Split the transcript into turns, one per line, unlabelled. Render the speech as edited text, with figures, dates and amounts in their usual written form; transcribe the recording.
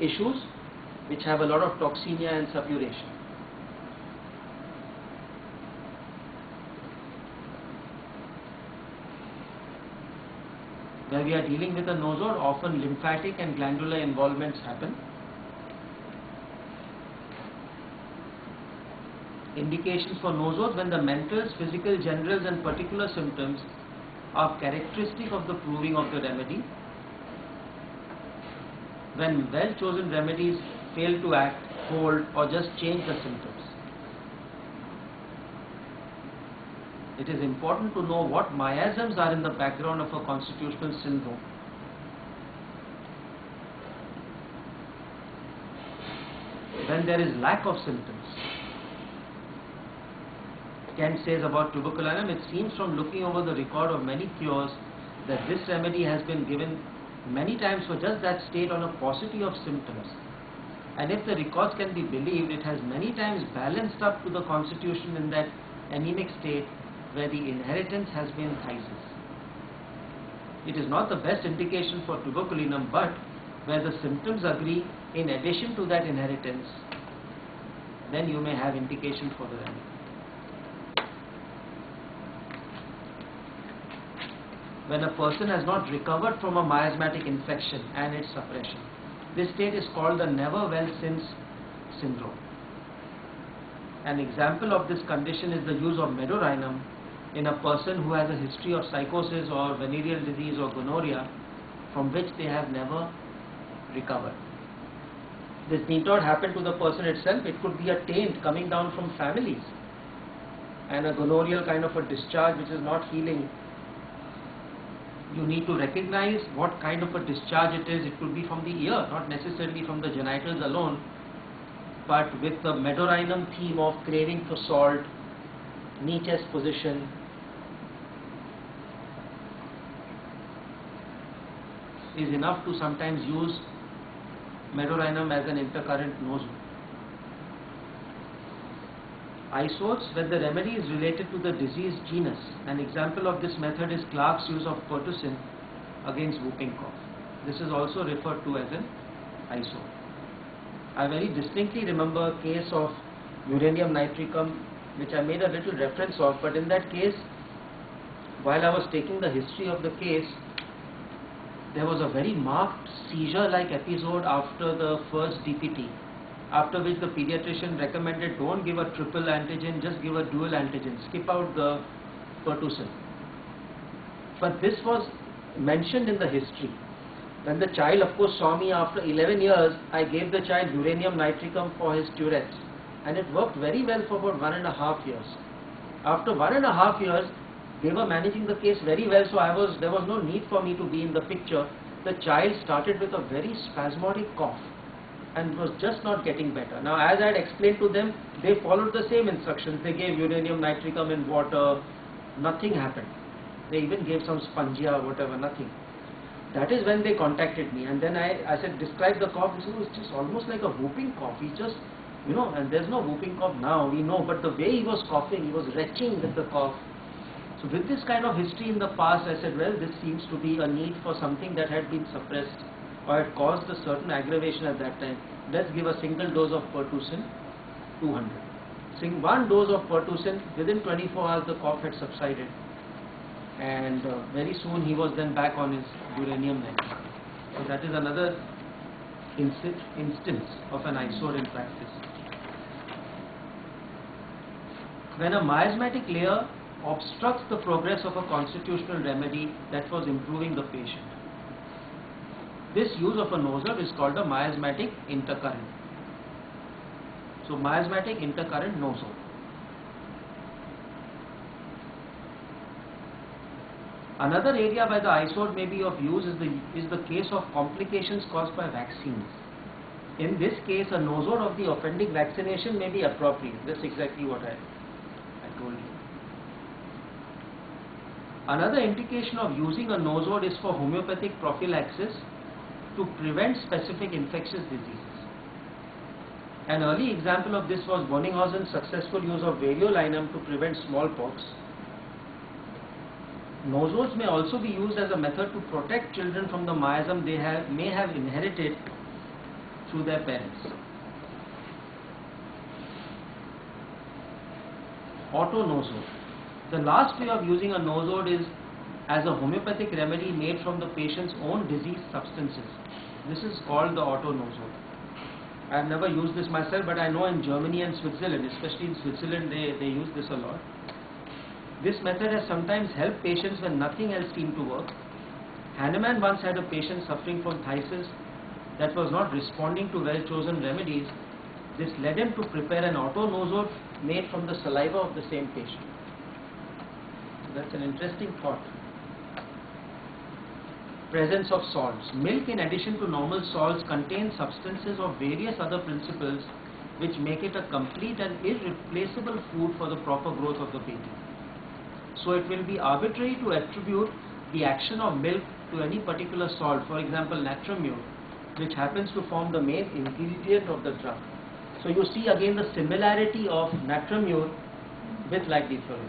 issues which have a lot of toxemia and suppuration. Where we are dealing with a nosode, often lymphatic and glandular involvements happen. Indications for nosodes: when the mentals, physical, generals and particular symptoms are characteristic of the proving of the remedy. When well chosen remedies fail to act, hold or just change the symptoms. It is important to know what miasms are in the background of a constitutional syndrome. When there is lack of symptoms. Kent says about tuberculinum, it seems from looking over the record of many cures that this remedy has been given many times for just that state on a paucity of symptoms. And if the records can be believed, it has many times balanced up to the constitution in that anemic state where the inheritance has been thysis. It is not the best indication for tuberculinum, but where the symptoms agree in addition to that inheritance, then you may have indication for the remedy. When a person has not recovered from a miasmatic infection and its suppression, this state is called the never well since syndrome. An example of this condition is the use of medorinum in a person who has a history of psychosis or venereal disease or gonorrhea from which they have never recovered. This need not happen to the person itself. It could be a taint coming down from families and a gonorrheal kind of a discharge which is not healing. You need to recognize what kind of a discharge it is. It could be from the ear, not necessarily from the genitals alone, but with the medorinum theme of craving for salt, knee chest position, is enough to sometimes use medorinum as an intercurrent nosode. Isodes, when the remedy is related to the disease genus. An example of this method is Clark's use of pertussin against whooping cough. This is also referred to as an isode. I very distinctly remember a case of uranium nitricum which I made a little reference of, but in that case, while I was taking the history of the case, there was a very marked seizure-like episode after the first DPT, after which the pediatrician recommended don't give a triple antigen, just give a dual antigen, skip out the pertussin. But this was mentioned in the history. When the child, of course, saw me after 11 years, I gave the child uranium nitricum for his Tourette's, and it worked very well for about 1.5 years. After 1.5 years, they were managing the case very well, so there was no need for me to be in the picture. The child started with a very spasmodic cough and was just not getting better. Now, as I had explained to them, they followed the same instructions. They gave uranium nitricum in water, nothing happened. They even gave some spongia, whatever, nothing. That is when they contacted me, and then I said, describe the cough. He said, it's just almost like a whooping cough. He just, and there's no whooping cough now, we know, but the way he was coughing, he was retching with the cough. So with this kind of history in the past, I said, well, this seems to be a need for something that had been suppressed or had caused a certain aggravation at that time. Let's give a single dose of pertussin, 200. One dose of pertussin, within 24 hours the cough had subsided, and very soon he was then back on his uranium nitricum. So that is another instance of an isode in practice. When a miasmatic layer obstructs the progress of a constitutional remedy that was improving the patient, this use of a nosode is called a miasmatic intercurrent. So miasmatic intercurrent nosode. Another area where the isode may be of use is the case of complications caused by vaccines. In this case, a nosode of the offending vaccination may be appropriate. That's exactly what I told you. Another indication of using a nosode is for homeopathic prophylaxis to prevent specific infectious diseases. An early example of this was Bonninghausen's successful use of variolinum to prevent smallpox. Nosodes may also be used as a method to protect children from the miasm they may have inherited through their parents. Auto-nosode. The last way of using a nosode is as a homeopathic remedy made from the patient's own disease substances. This is called the auto-nosode. I have never used this myself, but I know in Germany and Switzerland, especially in Switzerland, they use this a lot. This method has sometimes helped patients when nothing else seemed to work. Hahnemann once had a patient suffering from phthisis that was not responding to well-chosen remedies. This led him to prepare an auto-nosode made from the saliva of the same patient. So that's an interesting thought. Presence of salts. Milk, in addition to normal salts, contains substances of various other principles which make it a complete and irreplaceable food for the proper growth of the baby. So it will be arbitrary to attribute the action of milk to any particular salt, for example natrimure, which happens to form the main ingredient of the drug. So you see again the similarity of natrimure with lightdifluoric.